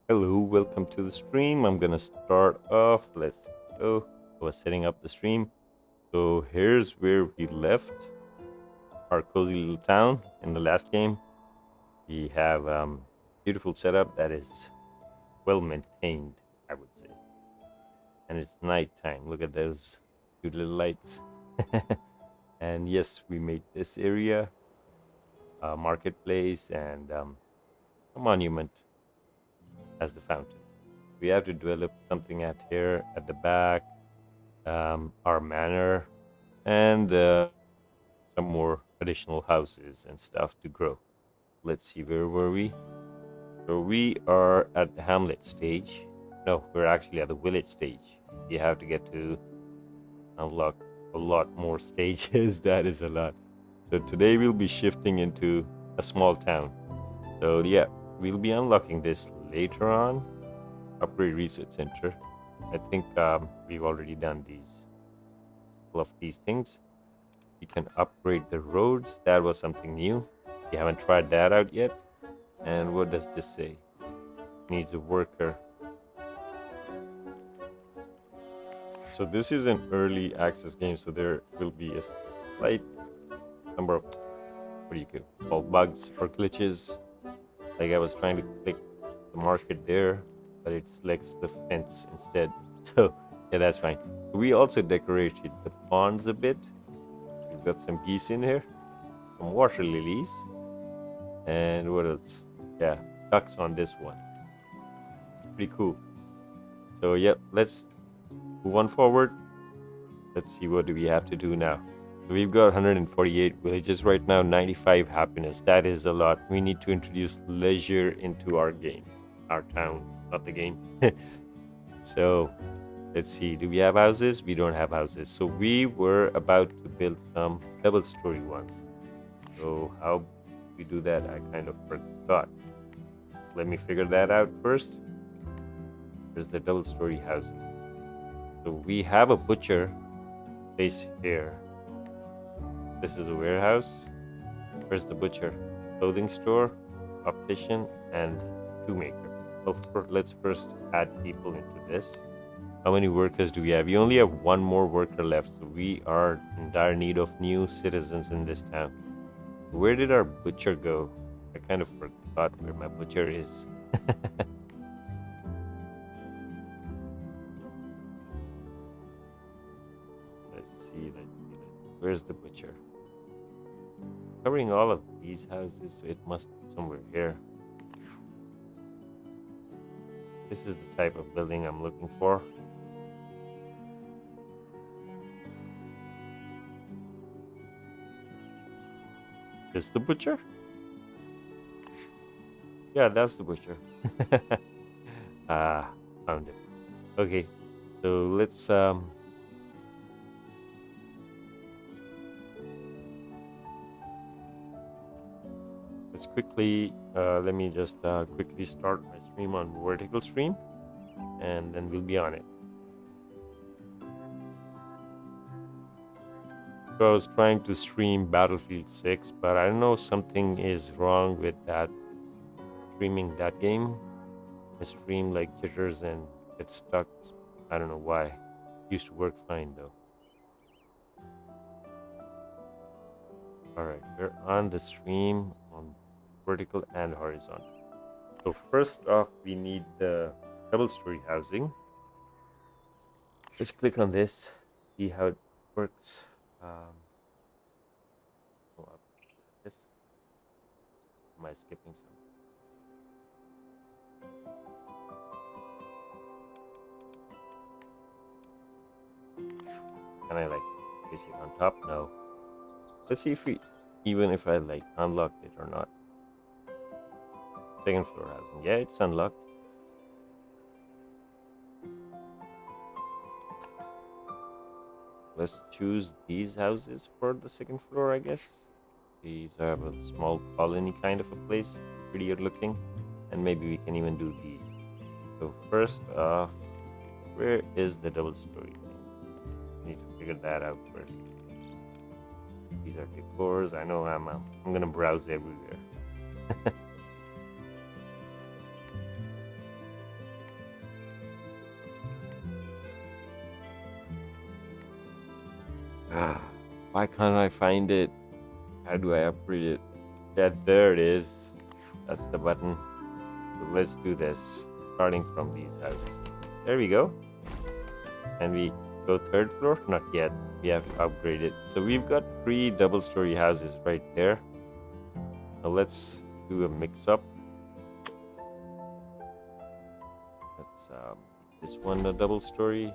Hello, welcome to the stream. I'm gonna start off. Let's go. I was setting up the stream. So here's where we left our cozy little town in the last game. We have beautiful setup that is well maintained, I would say. And it's nighttime. Look at those cute little lights. And yes, we made this area a marketplace and a monument as the fountain. We have to develop something at here at the back, our manor, and some more additional houses and stuff to grow. Let's see, where were we? So we are at the hamlet stage. No, we're actually at the village stage. You have to get to unlock a lot more stages. That is a lot. So today we'll be shifting into a small town. So yeah, we'll be unlocking this later on. Upgrade research center. I think we've already done all of these things. You can upgrade the roads. That was something new. You haven't tried that out yet. And what does this say? Needs a worker. So this is an early access game, so there will be a slight number of bugs or glitches. Like I was trying to click the market there, but it selects the fence instead. So yeah, that's fine. We also decorated the ponds a bit. We've got some geese in here, some water lilies, and what else? Yeah, ducks on this one. Pretty cool. So yeah, let's move on forward. Let's see, what do we have to do now? So we've got 148 villages right now, 95 happiness. That is a lot. We need to introduce leisure into our game, our town, not the game. So let's see, do we have houses? We don't have houses. So we were about to build some double-story ones. So how we do that, I kind of forgot. Let me figure that out first. There's the double-story housing. So we have a butcher place here. This is a warehouse. Where's the butcher? Clothing store, optician, and shoemaker. Well, let's first add people into this. How many workers do we have? We only have one more worker left, so we are in dire need of new citizens in this town. Where did our butcher go? I kind of forgot where my butcher is. Let's see. Where's the butcher? Covering all of these houses, so it must be somewhere here. This is the type of building I'm looking for. Is the butcher? Yeah, that's the butcher. Found it. Okay, so let's quickly let me just quickly start my stream on vertical stream, and then we'll be on it. So I was trying to stream Battlefield 6, but I don't know, something is wrong with that streaming that game. I stream like jitters and get stuck. I don't know why. It used to work fine though. Alright, we're on the stream on vertical and horizontal. So first off, we need the double-story housing. Let's click on this, see how it works. This. Am I skipping some? Can I like place it on top? No. Let's see if even if I like unlocked it or not. Second floor housing. Yeah, it's unlocked. Let's choose these houses for the second floor, I guess. These have a small colony kind of a place, prettier looking, and maybe we can even do these. So first off, where is the double story thing? Need to figure that out first. These are decors. I know I'm gonna browse everywhere. Ah, why can't I find it? How do I upgrade it? Yeah, there it is. That's the button. So let's do this. Starting from these houses. There we go. And we go third floor? Not yet. We have to upgrade it. So we've got 3 double-story houses right there. Now let's do a mix-up. Let's make this one a double-story.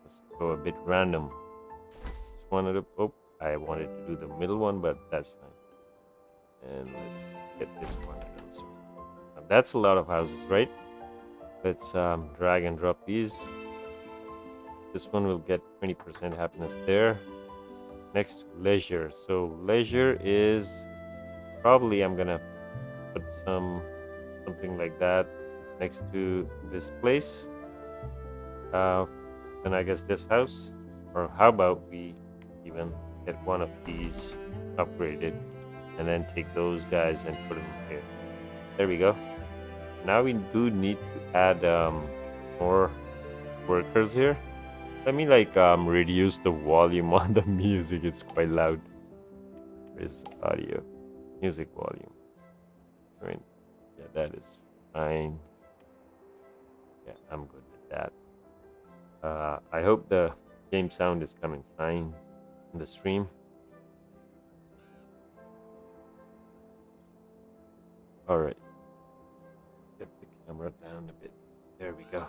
Let's go a bit random. This one at a, oh, I wanted to do the middle one, but that's fine. And let's get this one a double-story. Now that's a lot of houses, right? Let's drag and drop these. This one will get 20% happiness there. Next, leisure. So leisure is probably I'm gonna put something like that next to this place. Then I guess this house. Or how about we even get one of these upgraded and then take those guys and put them here. There we go. Now we do need to add more workers here. Let me like reduce the volume on the music. It's quite loud. Where's audio? Music volume. Right. Yeah, that is fine. Yeah, I'm good with that. I hope the game sound is coming fine in the stream. Alright. Get the camera down a bit. There we go.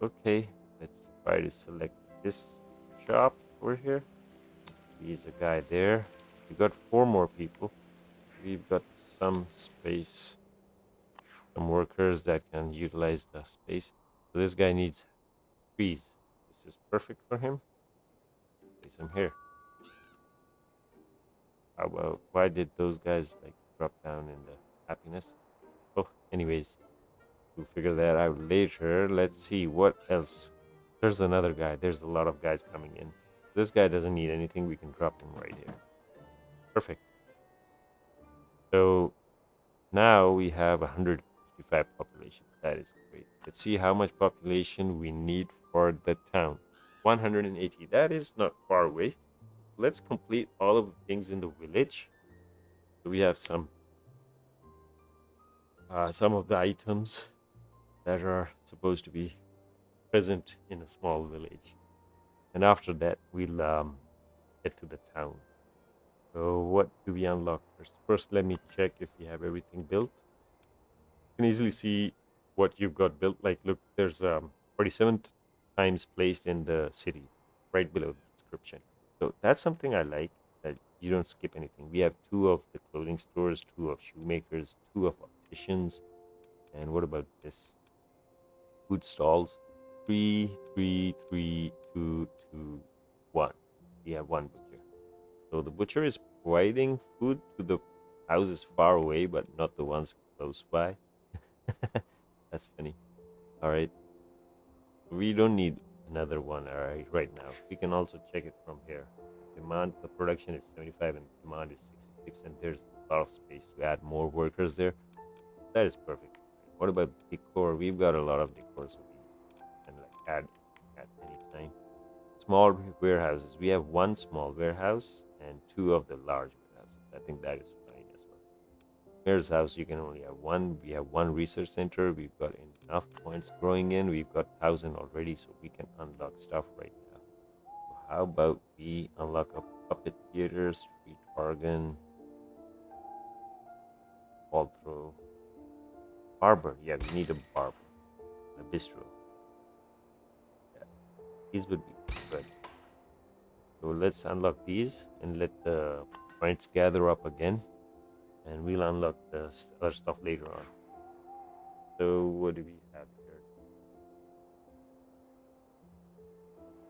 Okay, let's try to select this shop over here. He's a guy there. We got 4 more people. We've got some space, some workers that can utilize the space. So this guy needs trees. This is perfect for him. Place him here. How about, why did those guys like drop down in the happiness? Oh, anyways, we'll figure that out later. Let's see what else. There's another guy. There's a lot of guys coming in. This guy doesn't need anything. We can drop him right here. Perfect. So now we have 155 population. That is great. Let's see how much population we need for the town. 180. That is not far away. Let's complete all of the things in the village. So we have some of the items that are supposed to be present in a small village. And after that, we'll get to the town. So what do we unlock first? First, let me check if we have everything built. You can easily see what you've got built. Like, look, there's 47 times placed in the city, right below the description. So that's something I like, that you don't skip anything. We have 2 of the clothing stores, 2 of shoemakers, 2 of opticians. And what about this? Food stalls. 3, 3, 3, 2, 2, 1. We have 1 butcher. So the butcher is providing food to the houses far away, but not the ones close by. That's funny. All right. We don't need another one right now. We can also check it from here. Demand, the production is 75 and demand is 66, and there's a lot of space to add more workers there. That is perfect. What about decor? We've got a lot of decor, so we can like add at any time. Small warehouses. We have 1 small warehouse and 2 of the large warehouses. I think that is fine as well. Mayor's house, you can only have 1. We have 1 research center. We've got enough points growing in. We've got 1,000 already, so we can unlock stuff right now. So how about we unlock a puppet theater, street organ, ball throw, barber. Yeah, we need a barber, a bistro. Yeah, these would be good. So let's unlock these and let the points gather up again, and we'll unlock the other stuff later on. So what do we have here?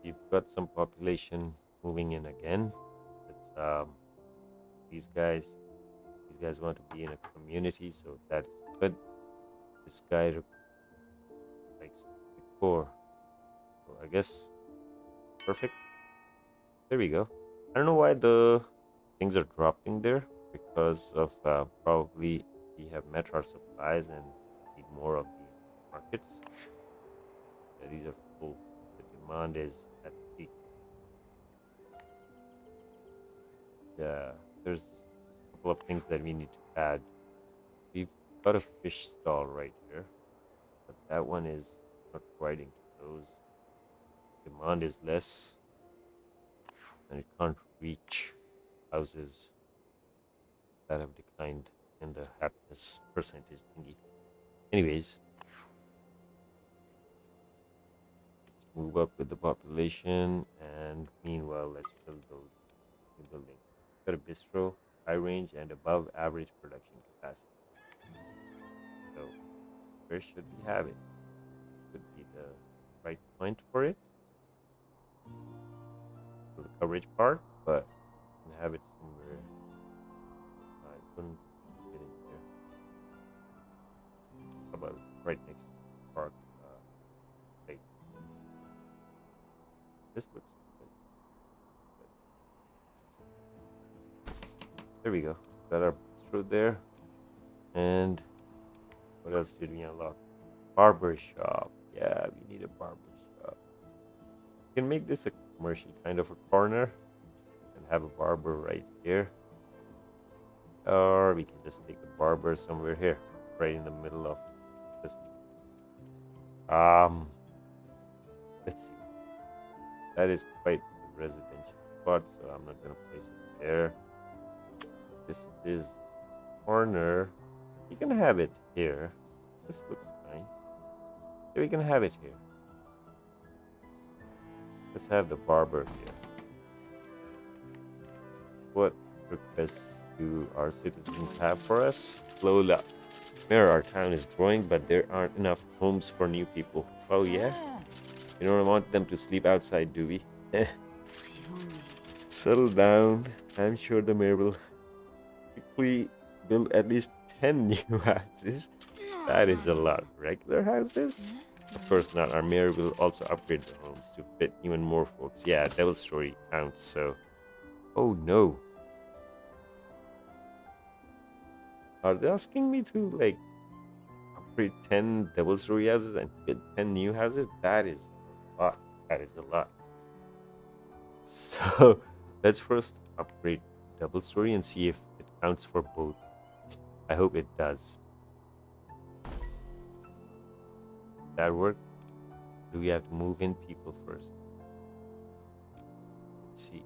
We've got some population moving in again. It's, these guys want to be in a community, so that's good. This guy likes decor, so I guess perfect. There we go. I don't know why the things are dropping there, because of probably we have met our supplies and need more of these markets. Yeah, these are full. The demand is at peak. Yeah, there's a couple of things that we need to add. We've got a fish stall right here, but that one is not providing those. Demand is less, and it can't reach houses that have declined in the happiness percentage thingy. Anyways, let's move up with the population, and meanwhile, let's build those new buildings. Got a bistro, high range, and above average production capacity. So, where should we have it? This could be the right point for it, for the coverage part, but we can have it somewhere. I couldn't get in here. How about right next to the park? Right. This looks good. There we go. Got our through there. And what else did we unlock? Barber shop. Yeah, we need a barber shop. We can make this a commercial kind of a corner and have a barber right here. Or we can just take a barber somewhere here, right in the middle of this. Let's see. That is quite a residential spot, so I'm not gonna place it there. This is corner. You can have it here. This looks fine. Yeah, we can have it here. Let's have the barber here. What requests do our citizens have for us? Lola. Mayor, our town is growing, but there aren't enough homes for new people. Oh, yeah? You don't want them to sleep outside, do we? Settle down. I'm sure the mayor will quickly build at least 10 new houses. That is a lot. Regular houses? Of course not. Our mayor will also upgrade the homes to fit even more folks. Yeah, Devil Story counts, so... Oh, no. Are they asking me to, like, upgrade 10 Devil Story houses and fit 10 new houses? That is a lot. That is a lot. So, let's first upgrade Double Story and see if it counts for both. I hope it does. That work? Do we have to move in people first? Let's see.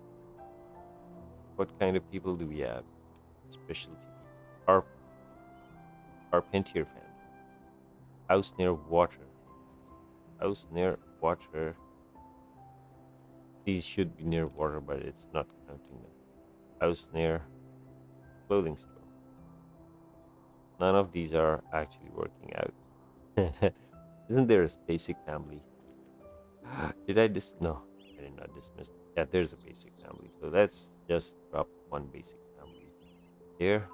What kind of people do we have? Specialty people. Carpentier family. House near water. House near water. These should be near water, but it's not counting them. House near clothing store. None of these are actually working out. Isn't there a basic family? Did I No, I did not dismiss. Yeah, there's a basic family. So let's just drop one basic family here.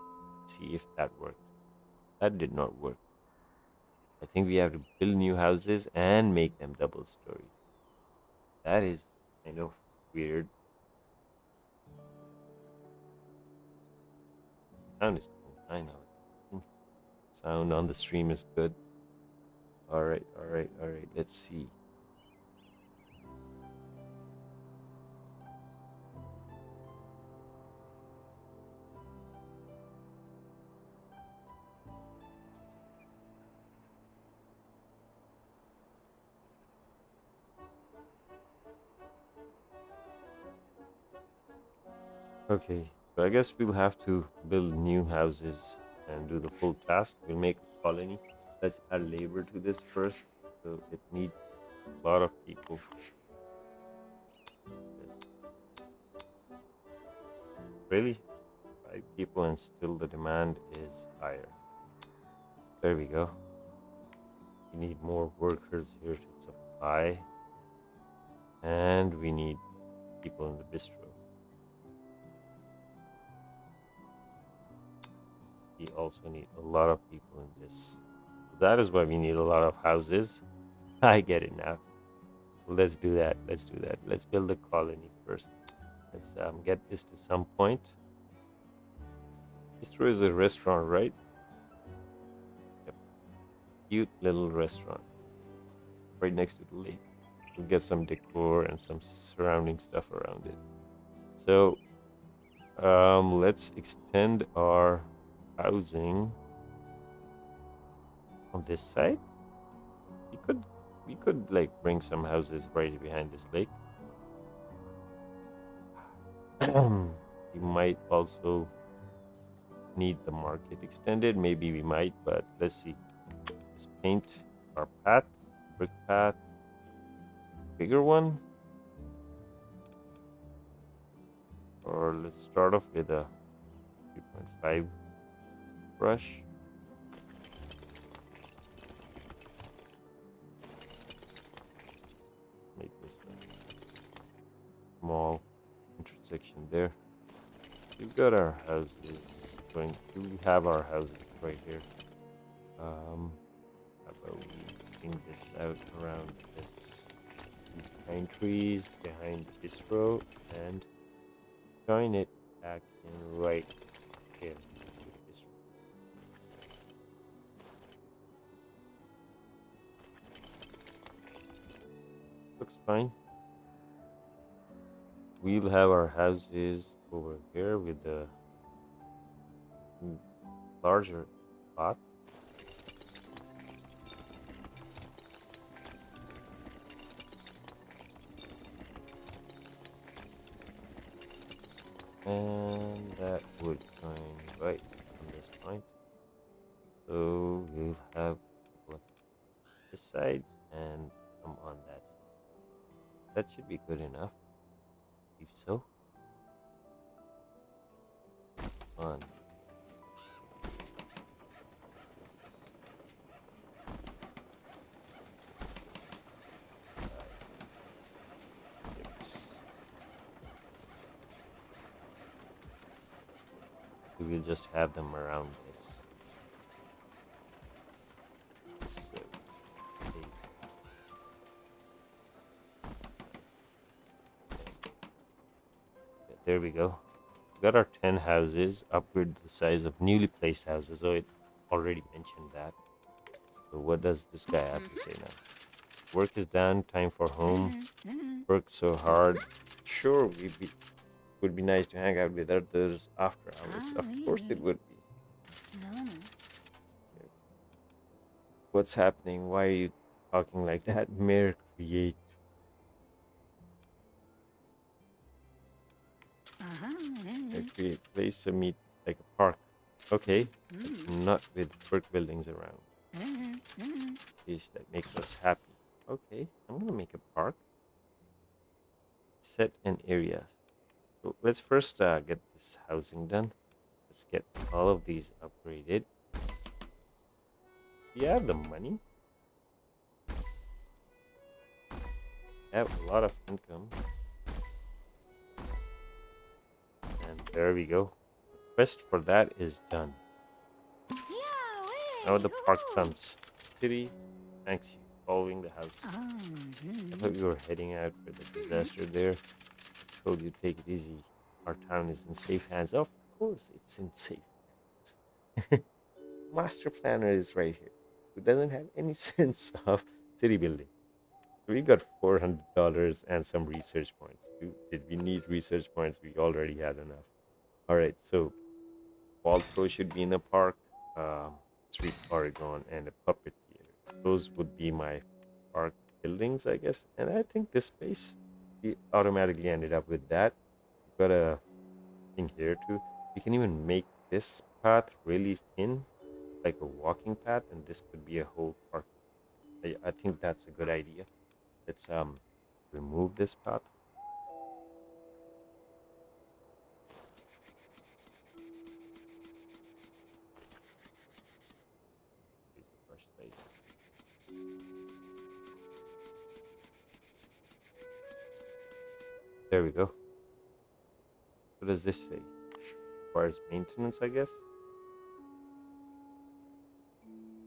See if that worked. That did not work. I think we have to build new houses and make them double story. That is kind of weird. Sound is cool. I know. Sound on the stream is good. Alright. Let's see. Okay, so I guess we'll have to build new houses and do the full task. We'll make a colony. Let's add labor to this first. So it needs a lot of people. Yes. Really? 5 people and still the demand is higher. There we go. We need more workers here to supply. And we need people in the bistro. We also need a lot of people in this. That is why we need a lot of houses. I get it now. So let's do that. Let's build a colony first. Let's get this to some point. Bistro is a restaurant, right? Yep. Cute little restaurant. Right next to the lake. We'll get some decor and some surrounding stuff around it. So, Let's extend our housing on this side. We could we could like bring some houses right behind this lake. We might also need the market extended. Maybe we might, but let's see. Let's paint our path, brick path, bigger one, or let's start off with a 3.5 brush. Make this a small intersection there. We've got our houses going. Do we have our houses right here? How about we bring this out around these pine trees behind this row and join it back in right here. Let's do this. Looks fine. We'll have our houses over here with the larger plot. And that would join right on this point. So we'll have this side and come on that side. That should be good enough. If so. One. We will just have them around this. So, there we go. We got our 10 houses, upgrade the size of newly placed houses. So it already mentioned that. So what does this guy have to say now? Work is done, time for home. Work so hard. Sure, would be nice to hang out with others after hours. Of course it would be. What's happening? Why are you talking like that? Mere create. Create place to meet like a park. Okay. Not with work buildings around. This that makes us happy. Okay, I'm gonna make a park. Set an area. So let's first get this housing done. Let's get all of these upgraded. We have the money. Have a lot of income. And there we go. The quest for that is done. Now the park comes. City, thanks you. Following the house. I thought you were heading out for the disaster there. I told you take it easy. Our town is in safe hands. Of course it's in safe hands. Master planner is right here. Who doesn't have any sense of city building. We got $400 and some research points. Did we need research points? We already had enough. Alright, so ball throw should be in a park, street Oregon, and a puppet theater. Those would be my park buildings, I guess. And I think this space, we automatically ended up with that. We've got a thing here too. We can even make this path really thin, like a walking path, and this could be a whole park. I think that's a good idea. Let's remove this path. There we go. What does this say? Requires maintenance, I guess.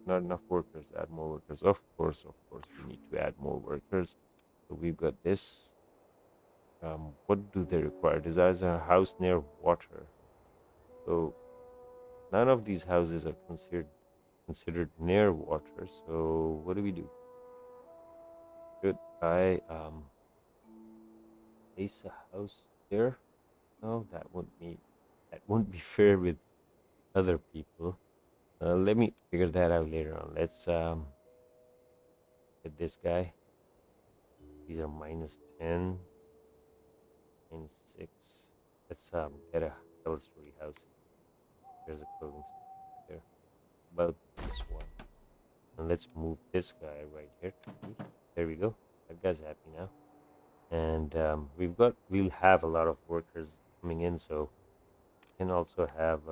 Not enough workers. Add more workers. Of course, we need to add more workers. So we've got this. What do they require? Desires a house near water. So none of these houses are considered near water. So what do we do? Should I place a house there? No, that wouldn't be That won't be fair with other people. Let me figure that out later on. Let's get this guy. These are -10, -6. Let's get a double-story house. There's a clothing store there. About this one. And let's move this guy right here. There we go. That guy's happy now. And we'll have a lot of workers coming in, so we can also have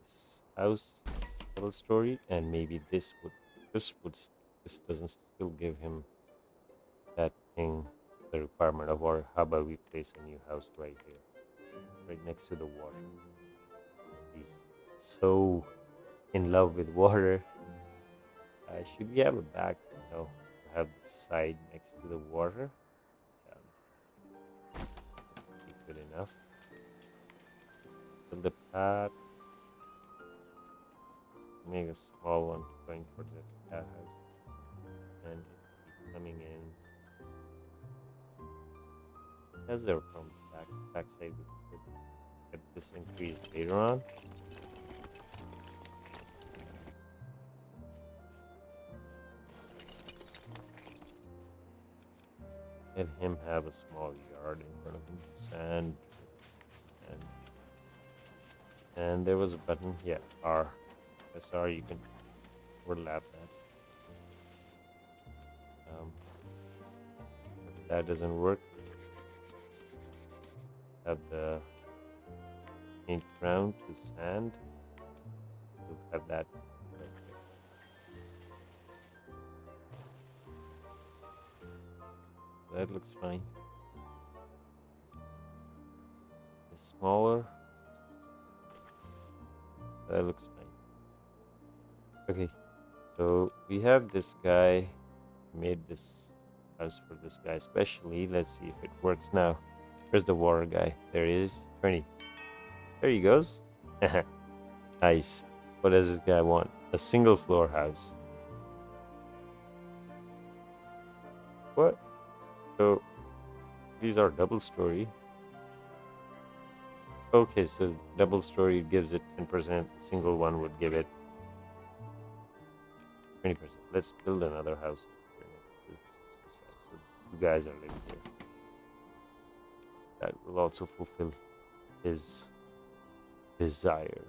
this house double story, and maybe this doesn't still give him that thing, the requirement of water. How about we place a new house right here, right next to the water? He's so in love with water. Should we have a back? No, have the side next to the water. Be good enough. Build a path. Make a small one going for the cat house, and keep coming in. As they're from the backside, we could get this increase later on. Let him have a small yard in front of him, sand, and there was a button. Yeah, R. Press R. You can overlap that. If that doesn't work, have the paint ground to sand. We'll have that right there. That looks fine. It's smaller. That looks fine. Okay, so we have this guy made this house for this guy especially. Let's see if it works now. Where's the water guy? There he is. 20. There he goes. Nice. What does this guy want? A single floor house. What? So these are double story. Okay, so double story gives it 10%. Single one would give it 20%. Let's build another house. So you guys are living here. That will also fulfill his desire.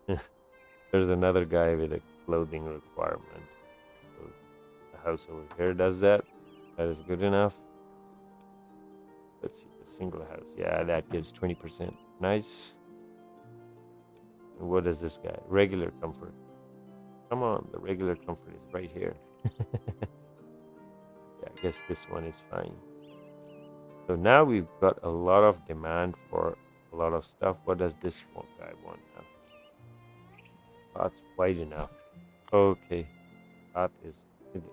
There's another guy with a clothing requirement. So the house over here does that. That is good enough. Let's see, the single house. Yeah, that gives 20%. Nice. And what is this guy? Regular comfort. Come on, the regular comfort is right here. Yeah, I guess this one is fine. So now we've got a lot of demand for a lot of stuff. What does this one guy want now? Path's wide enough. Okay, path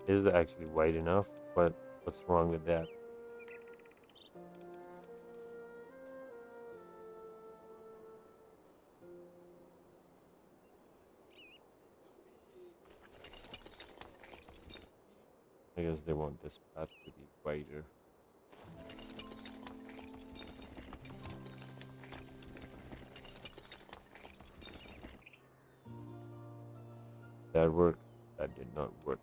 is actually wide enough. But what's wrong with that? I guess they want this path to be wider. That worked. That did not work.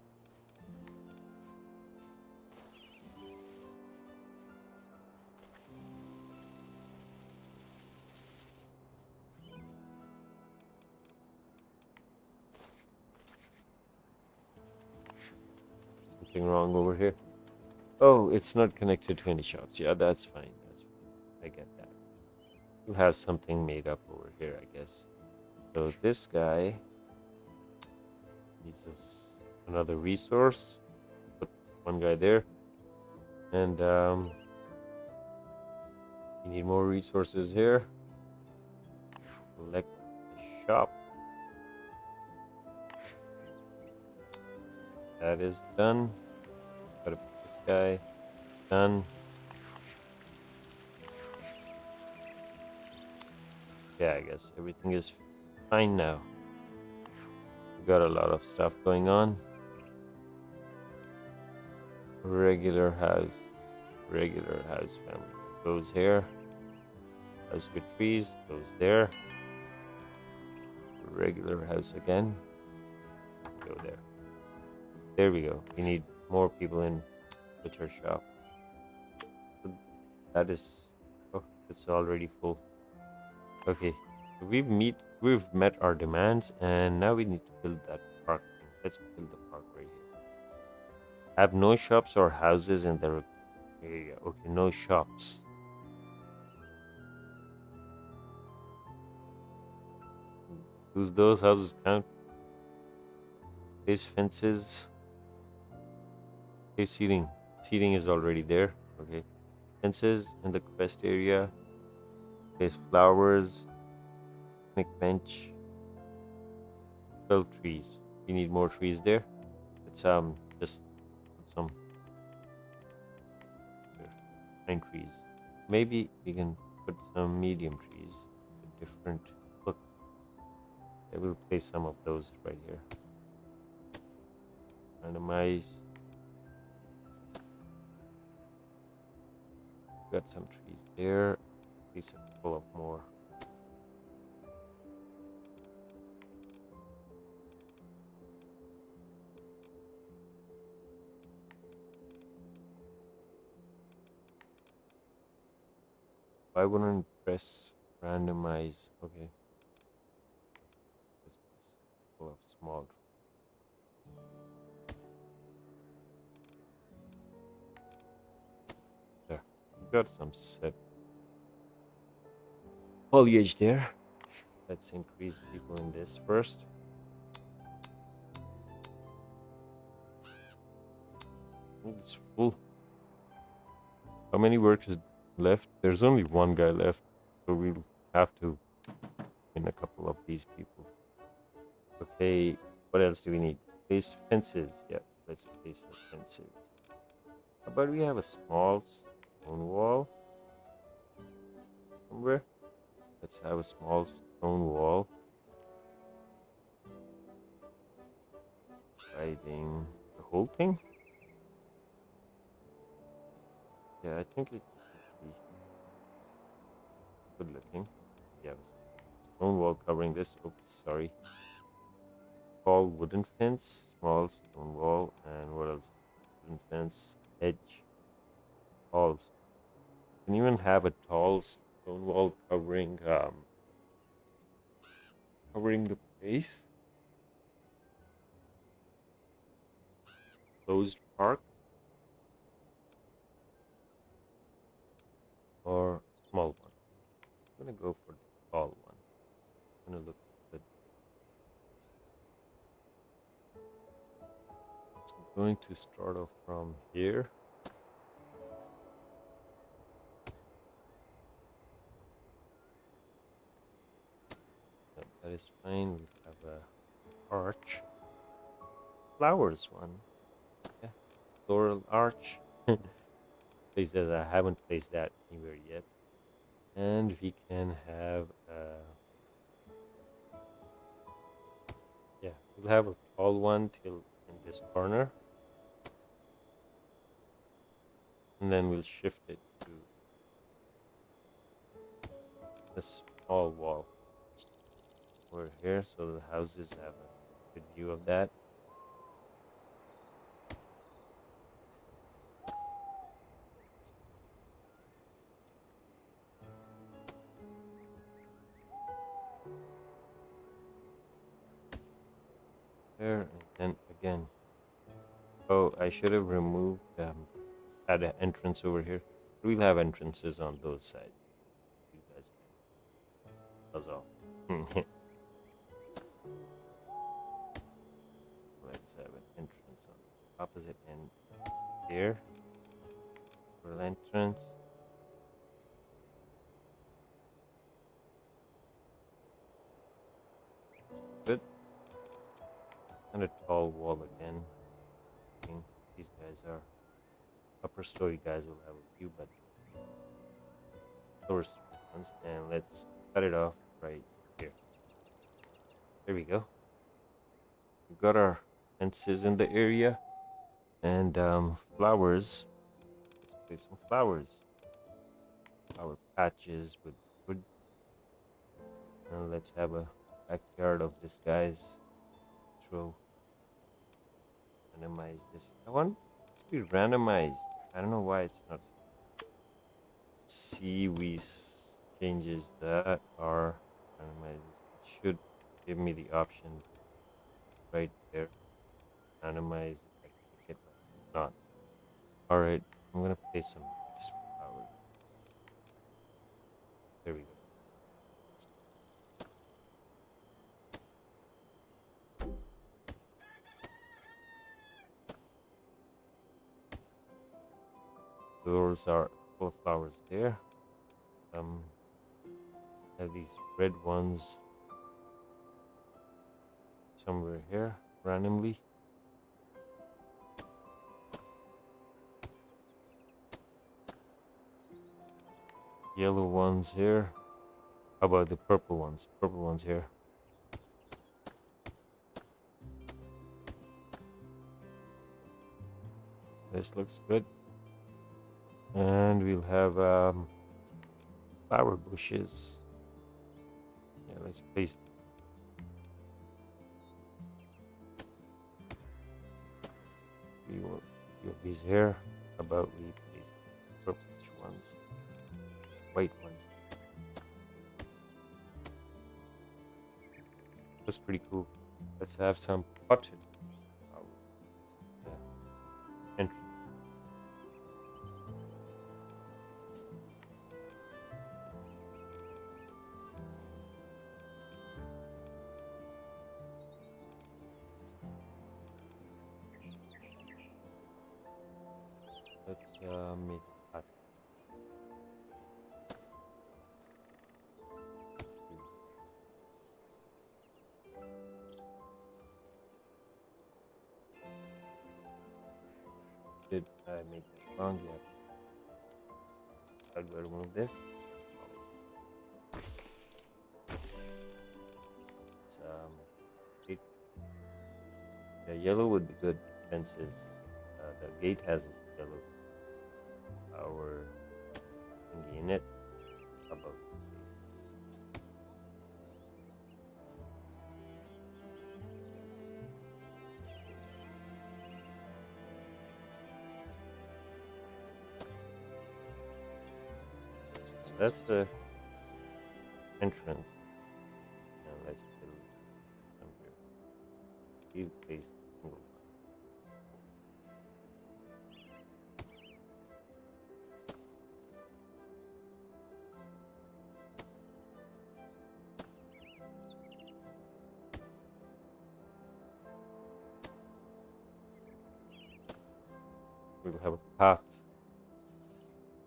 Something wrong over here. Oh, it's not connected to any shops. Yeah, that's fine. That's fine. I get that. We'll have something made up over here, I guess. So this guy needs another resource. Put one guy there. And we need more resources here. Select the shop. That is done. Gotta put this guy. Done. Yeah, I guess everything is fine now. We got a lot of stuff going on. Regular house family goes here. House with trees goes there. Regular house again. Go there. There we go. We need more people in butcher shop. So that is, oh, it's already full. Okay, we've met our demands, and now we need to build that park. Let's build the park right here. Have no shops or houses in the area. Okay, no shops. Do those houses count? Place fences. Okay, seating. Seating is already there. Okay. Fences in the quest area. Place flowers. Picnic bench. 12 trees. We need more trees there. Let's just put some there. 9 trees. Maybe we can put some medium trees. A different look. I will place some of those right here. Randomize. Got some trees there. Place a couple of more. I wouldn't press randomize. Okay. Let's place a couple of small. There. Got some set foliage there. Let's increase people in this first. It's full. How many workers left? There's only one guy left, so we'll have to win a couple of these people. Okay, what else do we need? Place fences. Yeah, let's place the fences. How about we have a small stone wall somewhere? Let's have a small stone wall. Dividing the whole thing. Yeah, I think it would be good looking. Yeah, stone wall covering this. Oops, sorry. Tall wooden fence, small stone wall, and what else? Wooden fence, edge, tall. You can even have a tall stone wall covering the place. Closed park or small one. I'm gonna go for the tall one. It's gonna look good. So I'm going to start off from here. That is fine. We have a arch. Flowers one. Yeah. Floral arch. Place that I haven't placed that anywhere yet. And we can have yeah, we'll have a tall one till in this corner. And then we'll shift it to a small wall over here so the houses have a good view of that. There, and then again. Oh, I should have removed had an entrance over here. We'll have entrances on those sides. You guys can. That's all. Let's have an entrance on the opposite end here. For entrance. Good. And a tall wall again. I think these guys are upper story guys will have a few, but lower story ones. And let's cut it off right here. There we go. We've got our fences in the area and flowers. Let's place some flowers. Flower patches with Good. Now let's have a backyard of this guy's. Throw randomize this. I want to be randomized. I don't know why it's not. See, we changes that or randomize. It should give me the option right there. Randomize if I click it, but it's not. All right, I'm gonna play some extra power. There we go. Those are full flowers there. Have these red ones somewhere here randomly. Yellow ones here. How about the purple ones? Purple ones here. This looks good. And we'll have flower bushes. Yeah, let's place. We will give these here. How about we place purplish ones, white ones. That's pretty cool. Let's have some potted flowers. Yeah. Entrance. Let's make that. Did I make that wrong? Yeah. I'll go remove this. It's, it, the yellow would be good. Fences. The gate has a yellow flower thingy in it. How about that's the entrance. And let's build some here. You place single. We'll have a path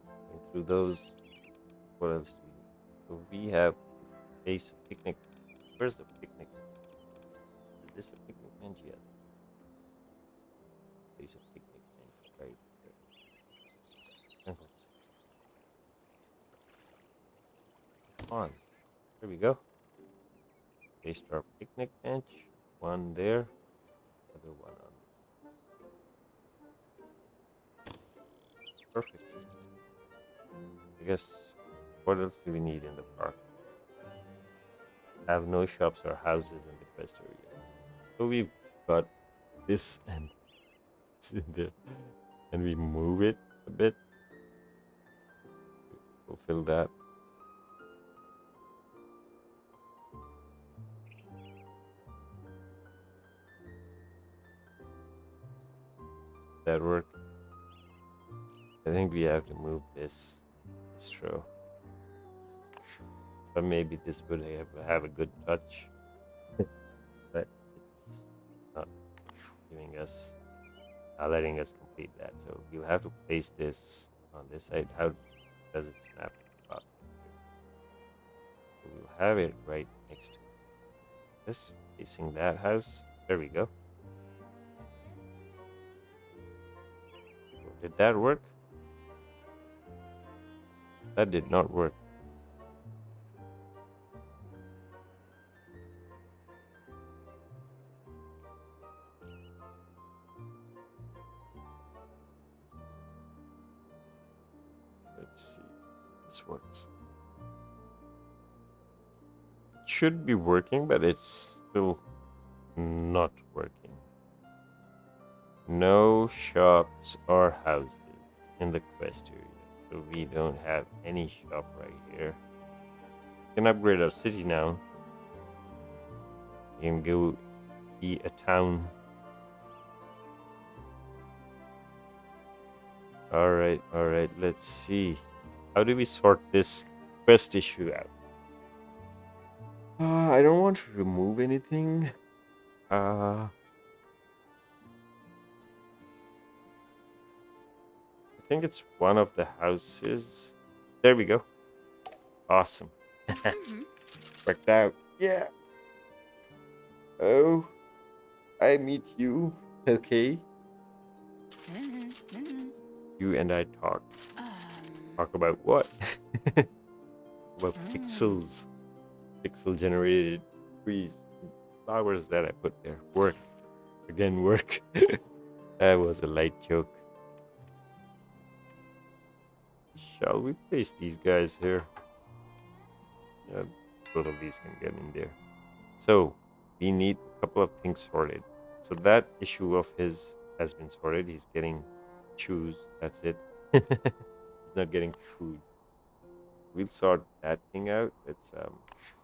going through those. What else do we need? So we have place a picnic. Where's the picnic? Is this a picnic bench yet? Place a picnic bench right there. Come on. There we go. Place our picnic bench. One there. Other one on. Perfect. I guess, what else do we need in the park? Have no shops or houses in the quest area. So we've got this and it's in there. And we move it a bit. Fulfill that. That work. I think we have to move this row. But maybe this would have a good touch. But it's not giving us, not letting us complete that. So we'll have to place this on this side. How does it snap up? So we'll have it right next to this, facing that house. There we go. Did that work? That did not work. Let's see if this works. should be working, but it's still not working. No shops or houses in the quest area. So we don't have any shop right here. We can upgrade our city now. We can go be a town. Alright, let's see. How do we sort this quest issue out? I don't want to remove anything. I think it's one of the houses. There we go. Awesome. Worked out. Yeah. Oh, I meet you. Okay. You and I talk. Talk about what? About pixels. Pixel generated trees. Flowers that I put there. Work. Again, work. That was a light joke. Shall we place these guys here? Yeah, both of these can get in there. So, we need a couple of things sorted. So that issue of his has been sorted. He's getting shoes. That's it. He's not getting food. We'll sort that thing out. Let's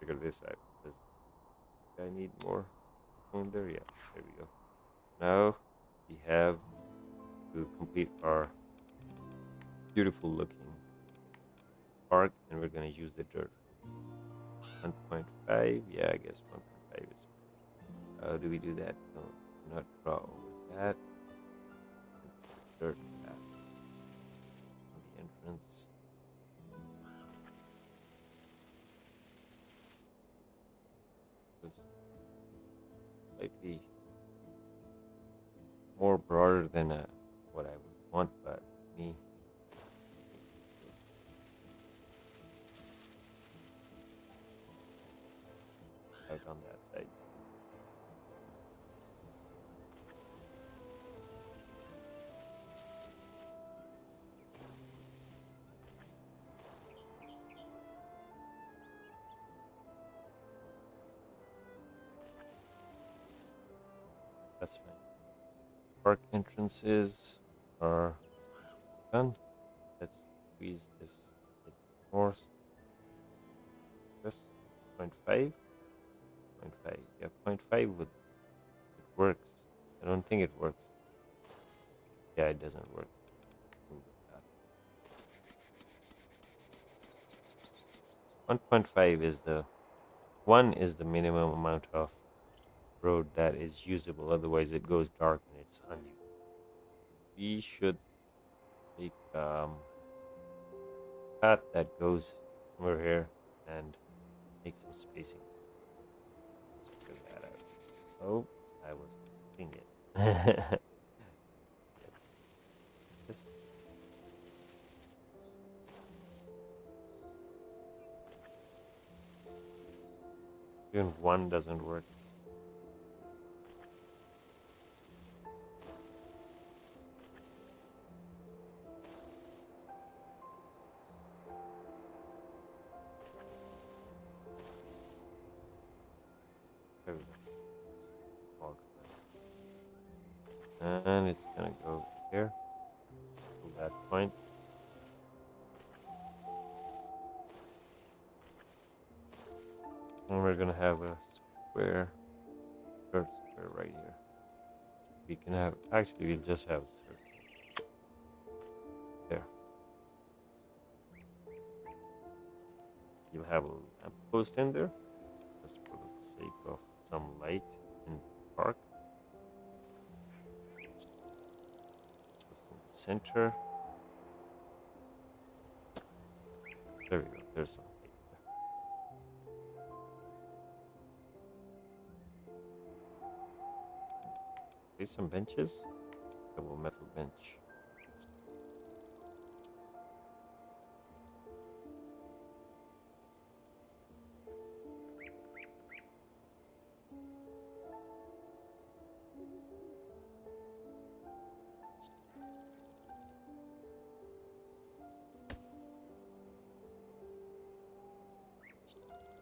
figure this out. Does I need more on there? Yeah, there we go. Now we have to complete our beautiful looking park, and we're gonna use the dirt. 1.5. Yeah, I guess 1.5 is. How do we do that? No, not draw over that. Dirt path on the entrance. Slightly more broader than what I would want, but me. Out on that side. That's fine. Park entrances are done. Let's squeeze this a bit more. Just 0.5. 0.5. Yeah, 0.5 would it works. I don't think it works. Yeah, it doesn't work. Move it back. 1.5 is the minimum amount of road that is usable, otherwise it goes dark and it's unusable. We should take path that goes over here and make some spacing. Let's figure that out. Oh, I was doing it. This. Even one doesn't work. And it's gonna go here to that point. And we're gonna have a square, third square right here. We can have, actually we'll just have a circle. There. You'll have a lamp post in there, just for the sake of some light in the park. Center. There we go. There's some. There's some benches. Double metal bench.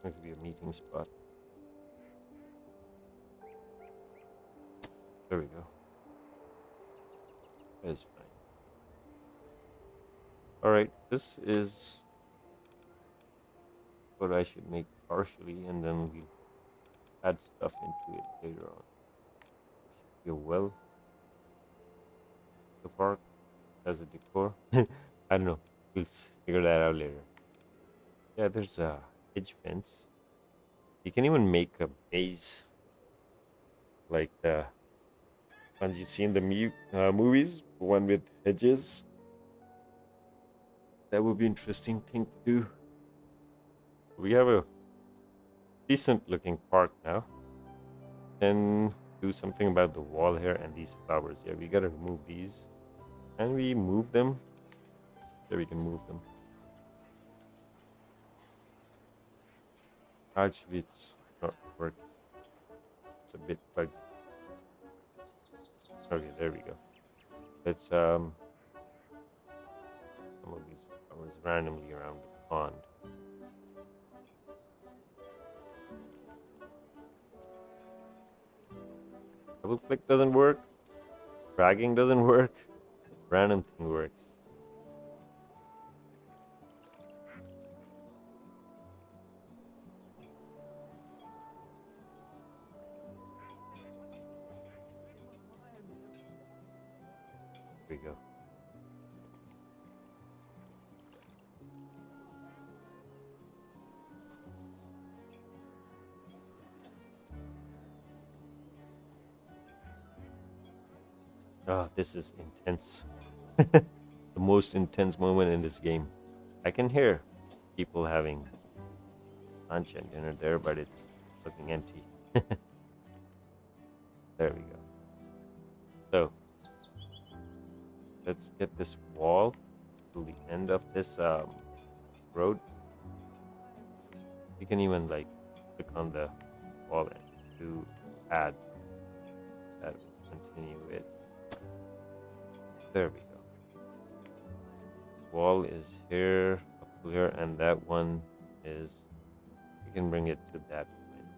Going to be a meeting spot. All right, this is what I should make partially, and then we'll add stuff into it later on. Should be a well so far as a decor. I don't know. We'll figure that out later. Yeah, there's a hedge fence. You can even make a maze like the ones you see in the movies, one with hedges. That would be interesting thing to do. We have a decent looking park now. Can do something about the wall here and these flowers. Yeah, we gotta remove these. Can we move them? Yeah, we can move them. Actually, it's not working. It's a bit buggy. Okay, there we go. Let's some of these flowers randomly around the pond. Double click doesn't work. Dragging doesn't work. Random thing works. Here we go. Oh, this is intense. The most intense moment in this game. I can hear people having lunch and dinner there, but it's looking empty. There we go. So let's get this wall to the end of this road. You can even like click on the wall and to add that will continue it. There we go. Wall is here, up here, and that one is. You can bring it to that point.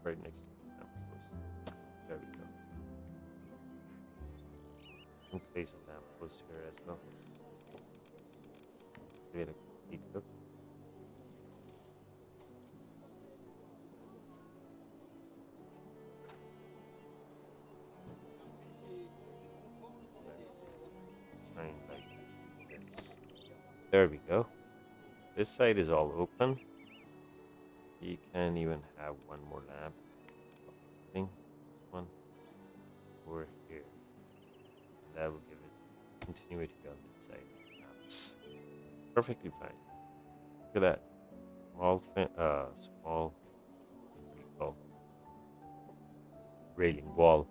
Right next to the lamppost. There we go. You can place a lamppost here as well. Create a complete look. There we go. This side is all open. You can even have one more lamp. This one over here. That will give it continuity on this side. Lamps. Perfectly fine. Look at that. Small what do you call railing wall.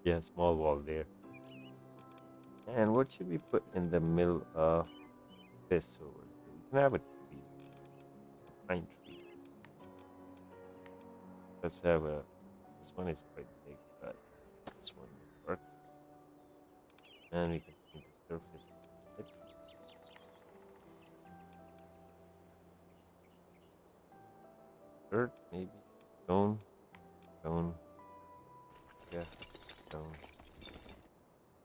Yeah, small wall there. And what should we put in the middle of this over here? We can have a tree, a pine tree. Let's have a. This one is quite big, but this one will work. And we can paint the surface a bit. Dirt, maybe. Stone. Stone. Yeah, stone.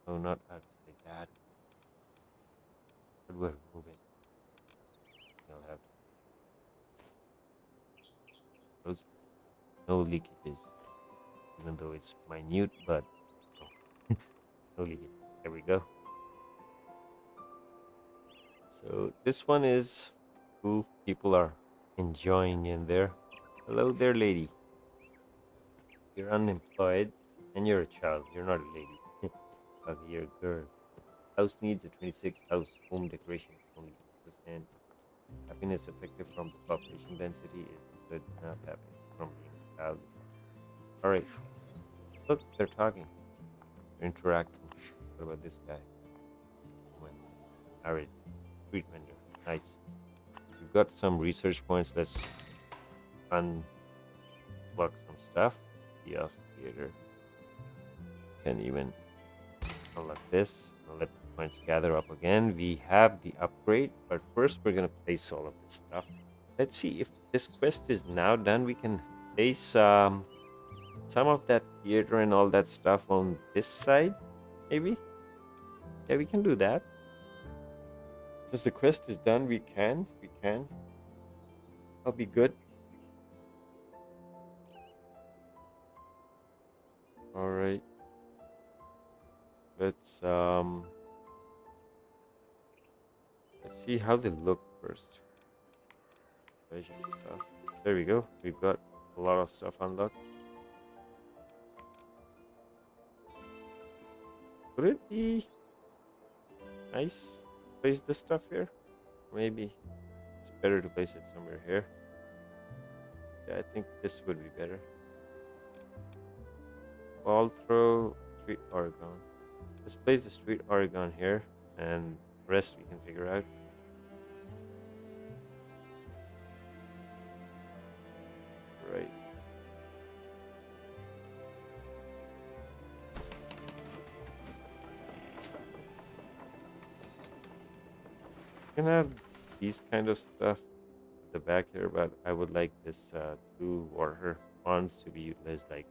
Oh, not outside that. But we'll move it. I'll have those no leakages, even though it's minute, but oh, no leakage. There we go. So this one is cool. People are enjoying in there. Hello there, lady. You're unemployed and you're a child. You're not a lady. But you're a girl. House needs a 26 house. Home decoration is only 2%. Happiness affected from the population density is good, not happy from being a child. Alright. Look, they're talking. They're interacting. What about this guy? Arid. Street vendor. Nice. We've got some research points. Let's unplug some stuff. Kiosk theater. Can even unlock this. I'll let the points gather up again. We have the upgrade, but first we're gonna place all of this stuff. Let's see if this quest is now done. We can place some of that theater and all that stuff on this side, maybe. Yeah, we can do that. Since the quest is done, we can. We can. That'll be good. All right. Let's um. Let's see how they look first. Pleasure stuff. There we go. We've got a lot of stuff unlocked. Would it be nice to place this stuff here? Maybe it's better to place it somewhere here. Yeah, I think this would be better. Ball throw, street Oregon. Let's place the street Oregon here, and rest we can figure out. Right. Can have these kind of stuff at the back here, but I would like this two water ponds to be utilized like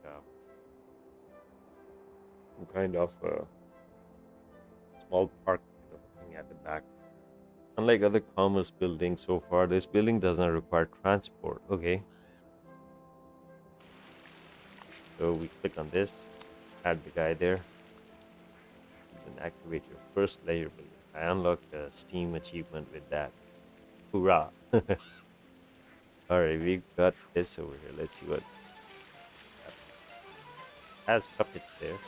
some kind of small park kind of thing at the back. Unlike other commerce buildings so far, this building does not require transport. Okay. So we click on this, add the guy there, and activate your first layer building. I unlocked the Steam achievement with that. Hoorah! Alright, we've got this over here. Let's see what has puppets there.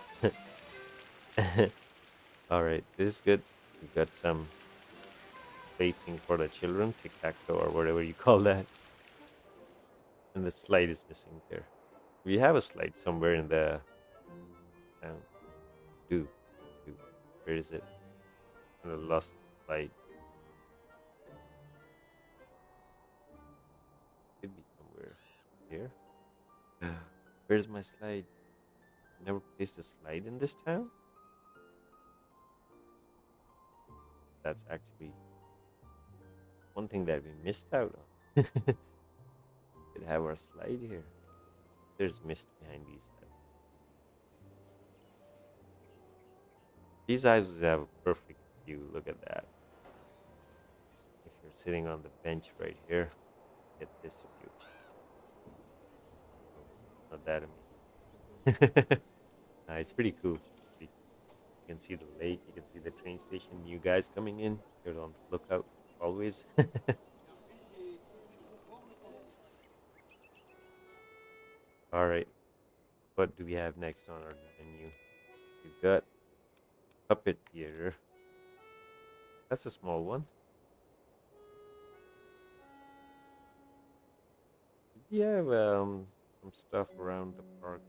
Alright, this is good. We've got some plaything for the children, tic-tac-toe or whatever you call that. And the slide is missing there. We have a slide somewhere in the town. Do. Where is it? The lost slide. Could be somewhere here. Where's my slide? Never placed a slide in this town? That's actually one thing that we missed out on. Could have our slide here. There's mist behind these houses. These houses have a perfect view. Look at that. If you're sitting on the bench right here, get this view. Not that amazing. It's pretty cool. You can see the lake. You can see the train station. New guys coming in. You're on the lookout always. All right. What do we have next on our menu? We've got puppet theater. That's a small one. We have some stuff around the park,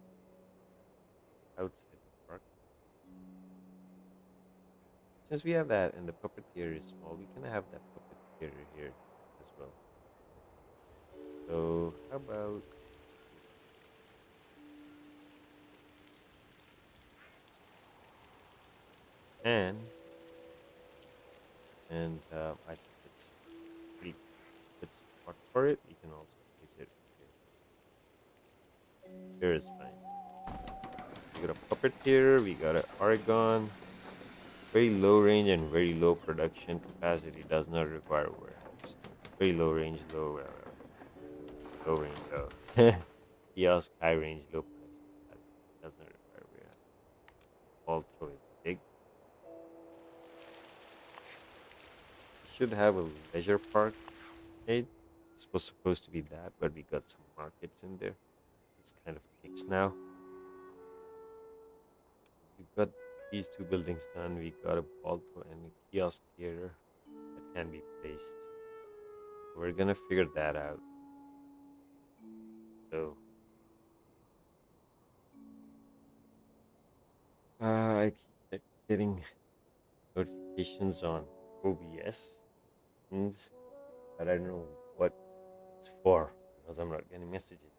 outside the park. Since we have that and the puppet theater is small, we can have that puppet theater here as well. So how about and I think it's pretty good spot for it. We can also place it here. Here is fine. We got a puppet theater. We got an Oregon. Very low range and very low production capacity. Does not require warehouse. Very low range, low range, low. Kiosk, high range, low production capacity. Does not require warehouse. Although it's big. Should have a leisure park made. It was supposed to be that, but we got some markets in there. It's kind of mixed now. We've got these two buildings done. We got a Balto and a kiosk theater that can be placed. We're gonna figure that out. So I keep getting notifications on OBS things, but I don't know what it's for because I'm not getting messages.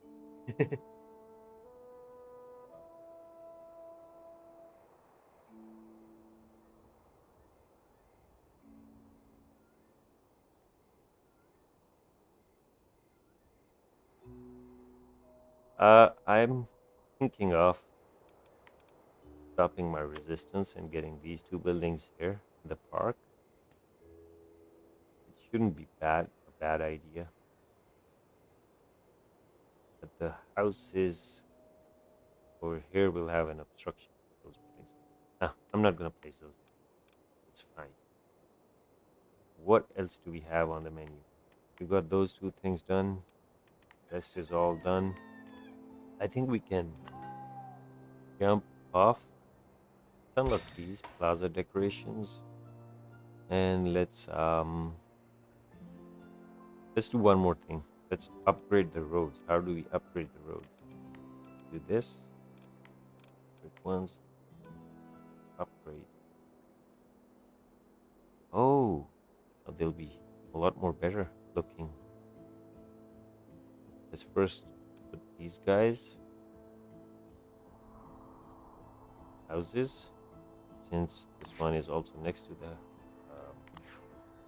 I'm thinking of stopping my resistance and getting these two buildings here in the park. It shouldn't be a bad idea. But the houses over here will have an obstruction to those buildings. I'm not gonna place those. It's fine. What else do we have on the menu? We got those two things done. Rest is all done. I think we can jump off, unlock these plaza decorations, and let's do one more thing. Let's upgrade the roads. How do we upgrade the roads? Do this. Quick ones. Upgrade. Oh, now they'll be a lot more better looking. Let's first put these guys. Houses. Since this one is also next to the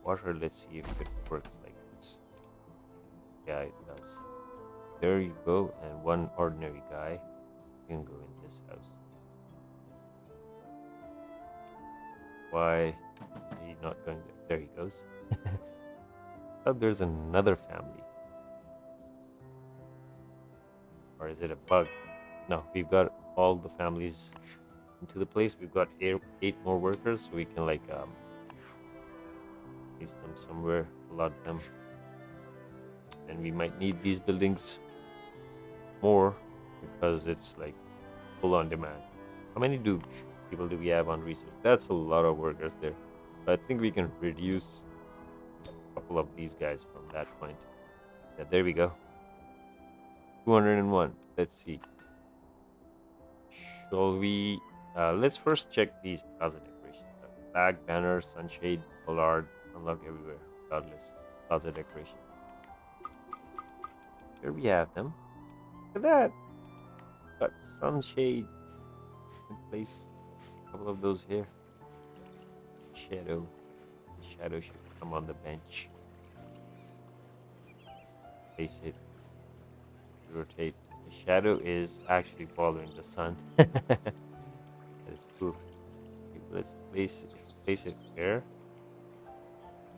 water, let's see if it works like this. Yeah, it does. There you go. And one ordinary guy can go in this house. Why is he not going there? There he goes. Oh, there's another family. Or is it a bug? No, we've got all the families into the place. We've got eight more workers, so we can like place them somewhere, allot them. And we might need these buildings more because it's like full on demand. How many people do we have on research? That's a lot of workers there. But I think we can reduce a couple of these guys from that point. Yeah, there we go. 201. Let's see. Shall we? Let's first check these plaza decorations. Flag, banner, sunshade, bollard, unlock everywhere, regardless. Plaza decoration. Here we have them. Look at that. Got sunshades in place. A couple of those here. Shadow. Shadow should come on the bench. Place it. Rotate. The shadow is actually following the sun. That is cool. Okay, let's place it here.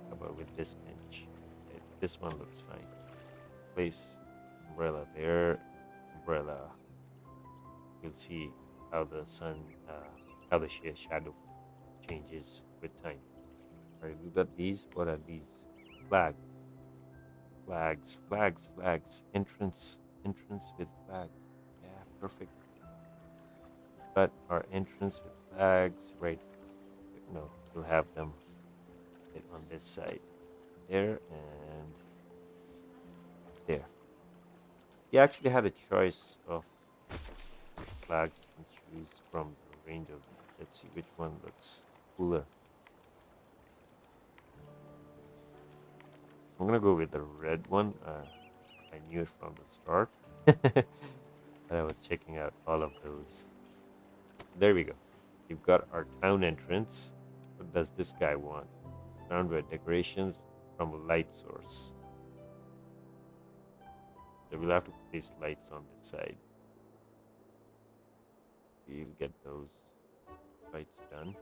How about with this bench? Okay, this one looks fine. Place umbrella there. Umbrella. You'll see how the sun, how the shadow changes with time. All right, we've got these. What are these? Flags. Entrance with flags. Yeah, perfect. But our entrance with flags, right? No, we'll have them on this side, there and there. You actually had a choice of flags you can choose from the range of. Let's see which one looks cooler. I'm gonna go with the red one. I knew it from the start. I was checking out all of those. There we go. You've got our town entrance. What does this guy want? Surrounded by decorations from a light source. So we'll have to place lights on this side. We'll get those lights done.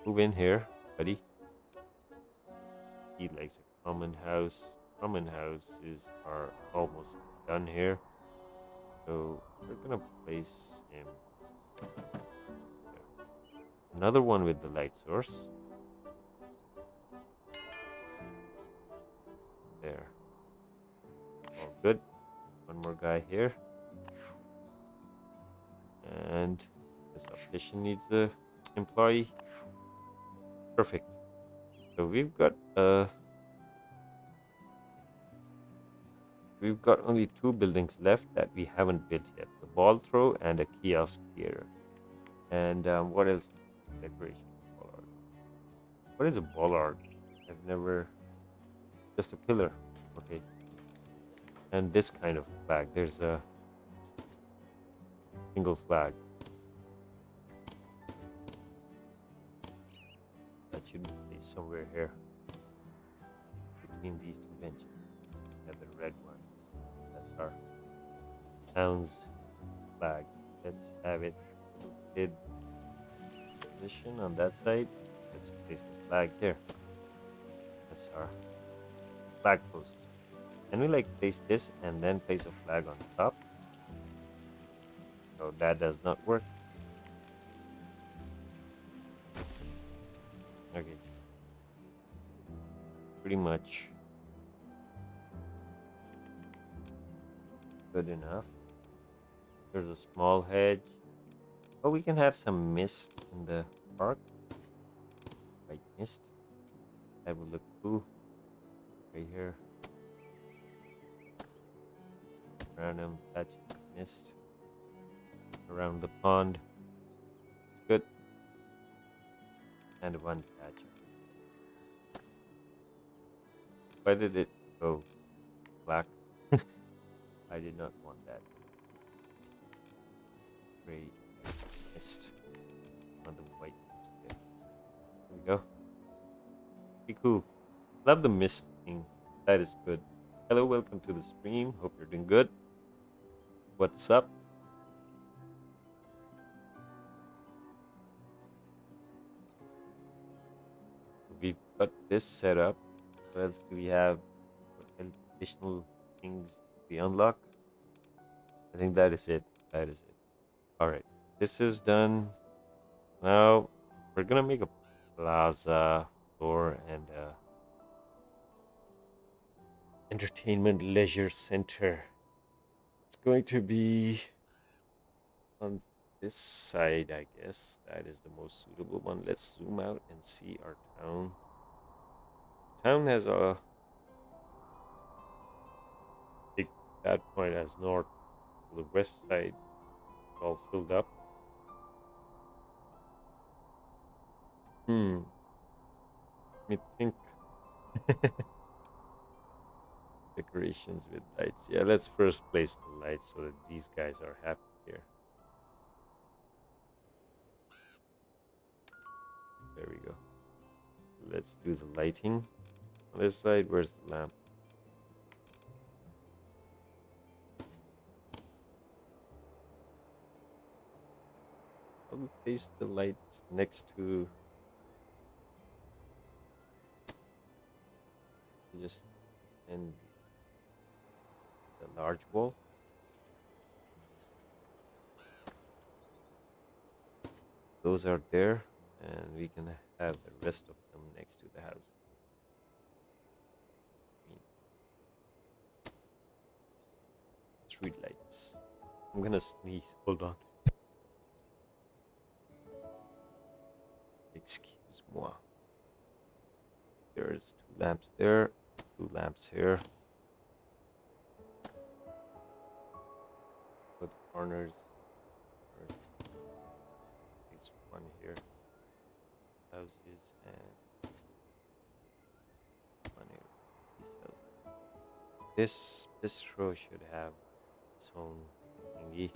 Move in here, buddy. He likes a common house. Common houses are almost done here. So we're gonna place him there. Another one with the light source. There. All good. One more guy here. And this optician needs a employee. Perfect. So we've got only two buildings left that we haven't built yet. The ball throw and a kiosk theater. And what else? Decoration. Bollard. What is a bollard? I've never. Just a pillar. Okay. And this kind of flag. There's a single flag. That should be somewhere here. Between these two benches. And the red one. That's our town's flag. Let's have it in position on that side. Let's place the flag there. That's our flag post. And we like place this and then place a flag on top. So that does not work. Okay. Pretty much good enough. There's a small hedge. Oh, we can have some mist in the park. White mist. That would look cool. Right here. Random patch of mist around the pond. It's good. And one patch. Why did it go black? I did not want that. Gray mist on the white mist there. There we go. Pretty cool. Love the mist thing. That is good. Hello, welcome to the stream. Hope you're doing good. What's up? We've got this set up. What else do we have? What additional things we unlock? I think that is it. That is it. Alright. This is done. Now we're gonna make a plaza floor and entertainment leisure center. It's going to be on this side, I guess. That is the most suitable one. Let's zoom out and see our town. Town has a big that point as north. The west side all filled up. Let me think. Decorations with lights. Yeah, let's first place the lights so that these guys are happy here. There we go. Let's do the lighting. On this side, where's the lamp? I'll place the lights next to just and the large wall. Those are there, and we can have the rest of them next to the house. Street lights. I'm gonna sneeze. Hold on. Excuse-moi. There's 2 lamps there, 2 lamps here. For the corners. There's one here. Houses and one here. These houses. This row should have its own thingy.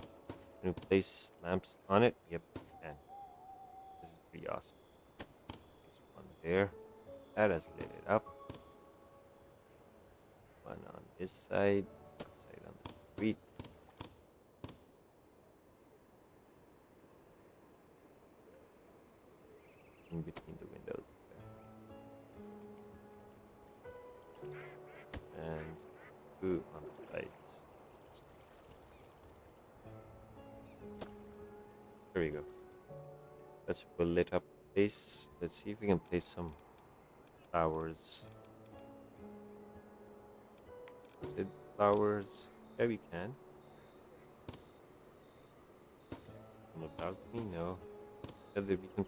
Can you place lamps on it? Yep, you can. This is pretty awesome. There's one there. That has lit it up. One on this side, one side on the street. In between the windows there. And 2 on the sides. There we go. That's a lit up place. Let's see if we can place some flowers. Did flowers? Yeah, we can. On the balcony, no. We can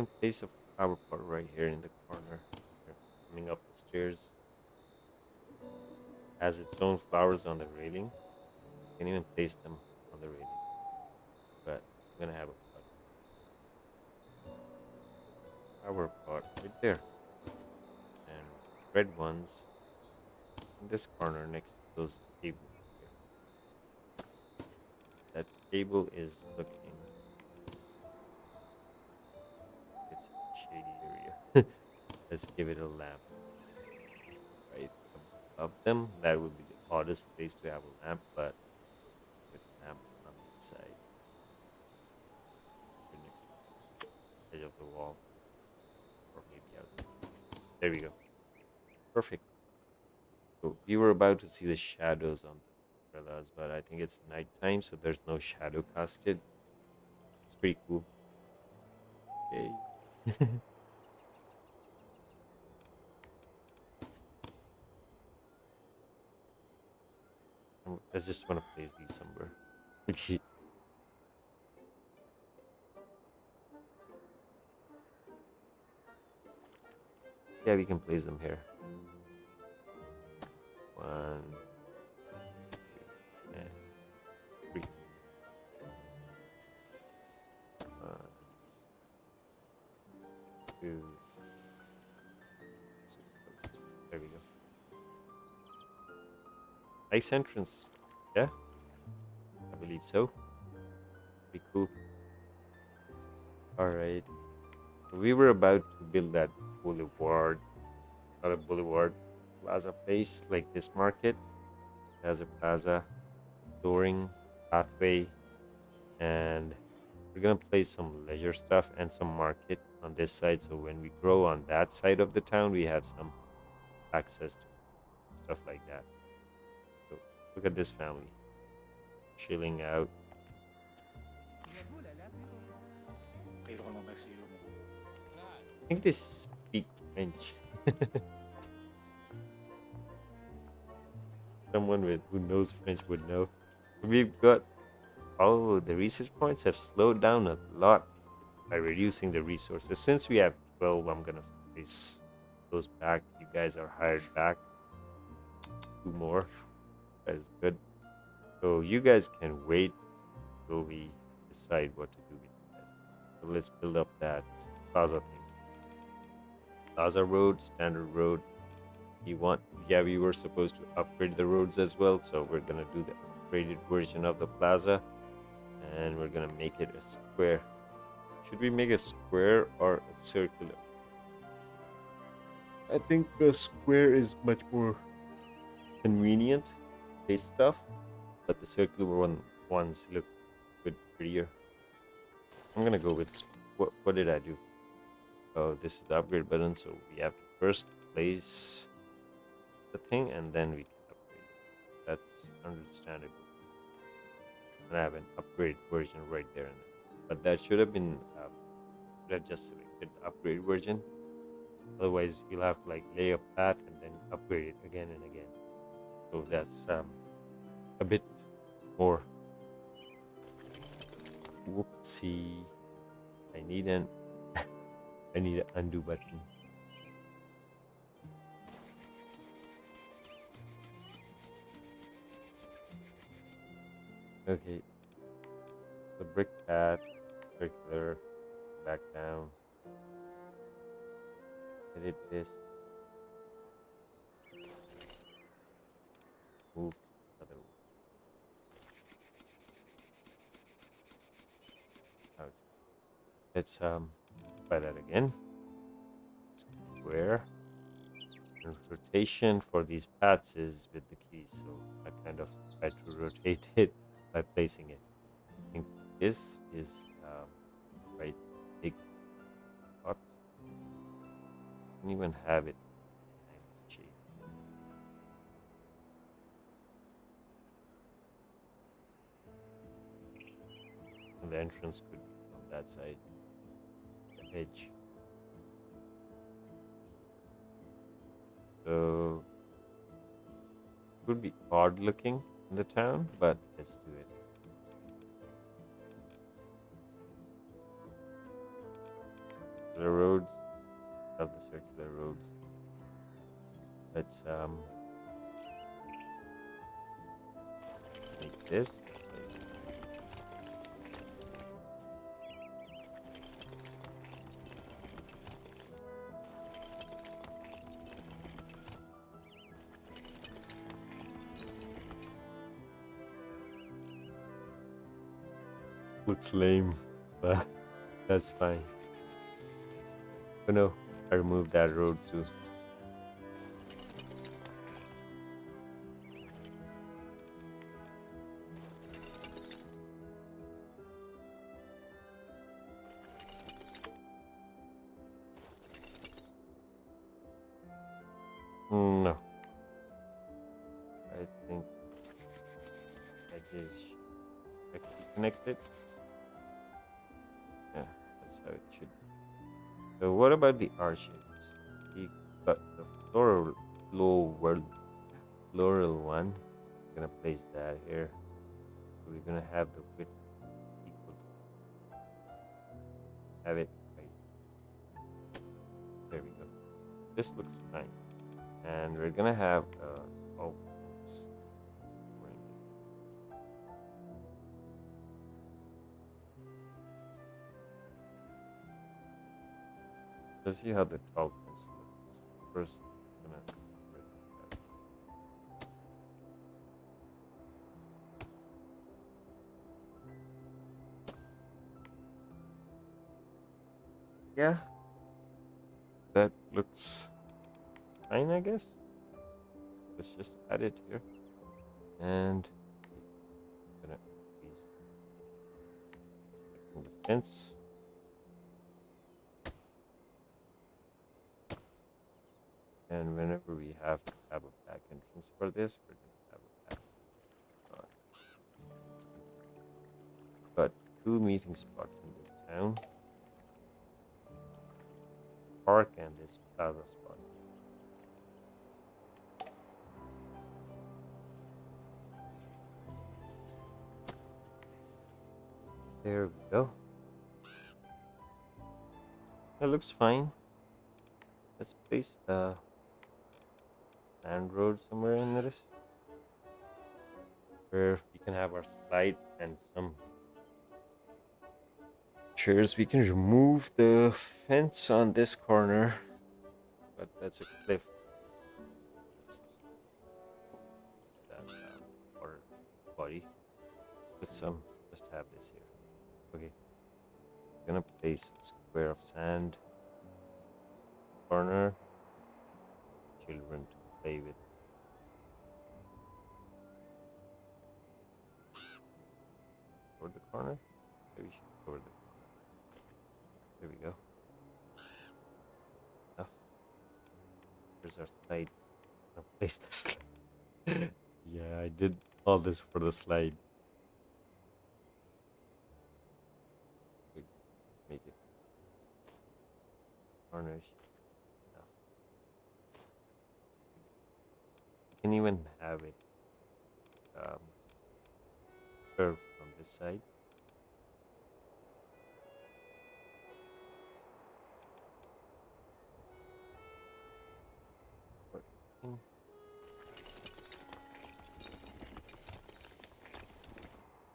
place a flower pot right here in the corner. Here, coming up the stairs. Has its own flowers on the railing. You can even place them on the railing. But I'm gonna have a flower pot right there. And red ones in this corner next to those tables here. That table is looking, it's a shady area. Let's give it a lamp right above them. That would be the oddest place to have a lamp, but with lamp on inside. Right next to the edge of the wall. Or maybe outside. There we go. Perfect. So we were about to see the shadows on the umbrellas, but I think it's nighttime, so there's no shadow casted. It's pretty cool. Okay. I just want to place these somewhere. Okay. Yeah, we can place them here. 1, 2, and 3. 1, 2. There we go. Nice entrance. Yeah, I believe so. Pretty cool. Alright. We were about to build that boulevard, not a boulevard, plaza place like this market. Has a plaza, touring, pathway, and we're gonna place some leisure stuff and some market on this side. So when we grow on that side of the town, we have some access to stuff like that. So look at this family chilling out. I think they speak French. Someone who knows French would know. We've got the research points have slowed down a lot by reducing the resources. Since we have 12, I'm gonna place those back. You guys are hired back. 2 more. That is good. So you guys can wait till we decide what to do with you guys. So let's build up that plaza thing. Plaza road, standard road. Yeah, we were supposed to upgrade the roads as well, so we're gonna do the upgraded version of the plaza, and we're gonna make it a square. Should we make a square or a circular? I think a square is much more convenient place stuff, but the circular ones look a bit prettier. I'm gonna go with what did I do? Oh, this is the upgrade button, so we have to first place the thing and then we can upgrade it. That's understandable. And I have an upgrade version right there and then. But that should have been just selected the upgrade version. Otherwise you'll have to like lay a path and then upgrade it again and again. So that's a bit more. Whoopsie. I need an undo button. Okay. The brick path, circular, back down. Edit this. Move other way. Let's try that again. Square. And rotation for these paths is with the keys, so I kind of try to rotate it by placing it. I think this is right big spot. Don't even have it. And the entrance could be from that side, the edge. So it would be odd looking in the town, but let's do it. The roads, of the circular roads. Let's make this. Looks lame, but that's fine. Oh no, I removed that road too. No, I think edges actually connected. Yeah, that's how it should be. So what about the arches? We got the floral one. We're gonna place that here. We're gonna have the width equal to have it right. There we go. This looks fine. And we're gonna have oh, it's let's see how the 12 fence looks. First, I'm gonna yeah, that looks fine, I guess. Let's just add it here, and I'm gonna increase selecting the fence. And whenever we have to have a back entrance for this, we're gonna have a back. Uh, got 2 meeting spots in this town: park and this plaza spot. There we go. It looks fine. Let's place a land road somewhere in this, where we can have our slide and some chairs. We can remove the fence on this corner, but that's a cliff. Just that water body. Put some. Just have this here. Okay. I'm gonna place a square of sand corner. Children to play with. Over the corner. Maybe we should cover the. There we go. Enough. Here's our slide. I'll place the slide. Yeah, I did all this for the slide. Make it corners. Enough. You can even have it curve from this side.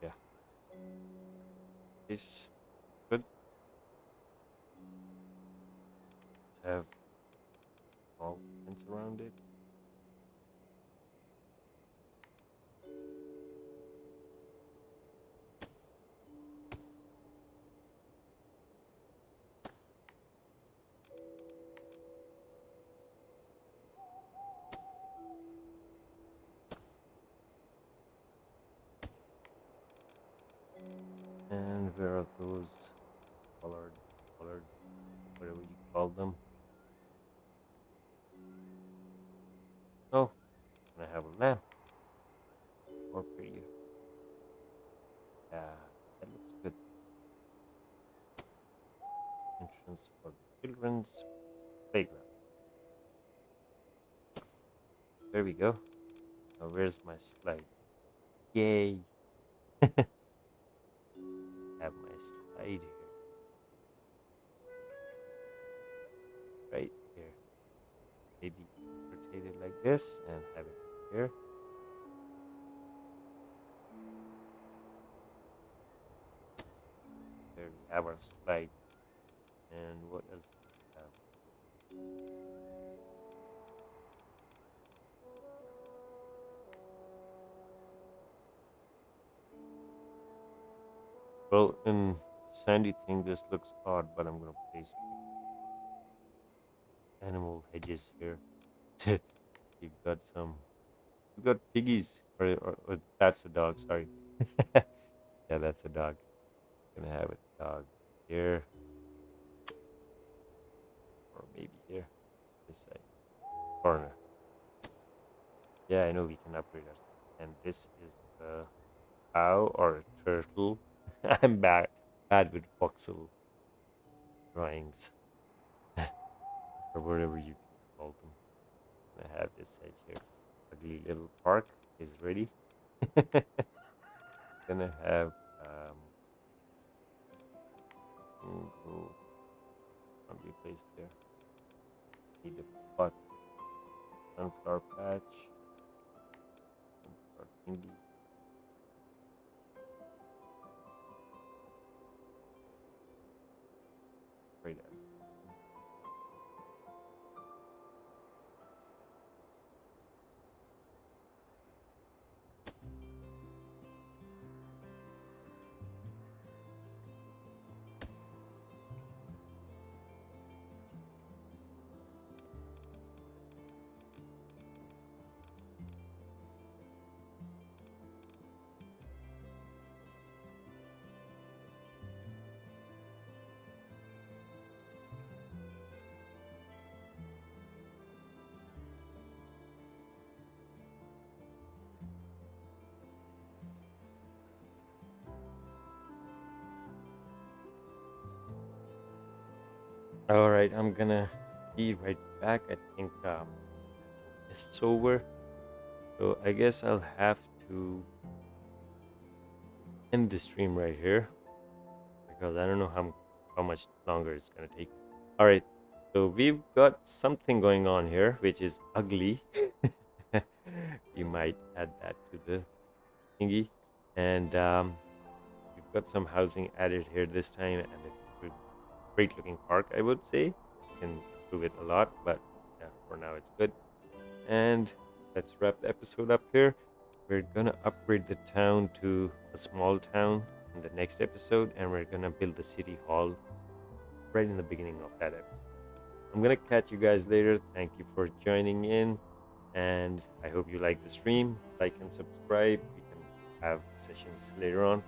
Yeah, this good. Have all fence around it. And where are those colored, whatever you call them? Oh, and I have a lamp. More prettier. Yeah, that looks good. Entrance for the children's playground. There we go. Now where's my slide? Yay! Have my slide here. Right here. Maybe rotate it like this and have it here. There we have our slide. And what else do we have? Well, in sandy thing, this looks odd, but I'm gonna place animal hedges here. You've got some. You've got piggies, or that's a dog. Sorry. Yeah, that's a dog. Gonna have a dog here, or maybe here, this side corner. Yeah, I know we can upgrade ourselves. And this is a cow or a turtle. I'm bad with voxel drawings or whatever you can call them. I have this edge here. Ugly little park is ready. Gonna have go can't be placed there. Need a pot, sunflower patch, sunflower thingy. Right there. All right, I'm gonna be right back. I think it's over, so I guess I'll have to end the stream right here because I don't know how much longer it's gonna take. All right, so we've got something going on here which is ugly. You might add that to the thingy, and we've got some housing added here this time, and it's a great looking park, I would say. You can improve it a lot, but yeah, for now it's good. And let's wrap the episode up here. We're gonna upgrade the town to a small town in the next episode, and we're gonna build the city hall right in the beginning of that episode. I'm gonna catch you guys later. Thank you for joining in, and I hope you like the stream. Like and subscribe. We can have sessions later on.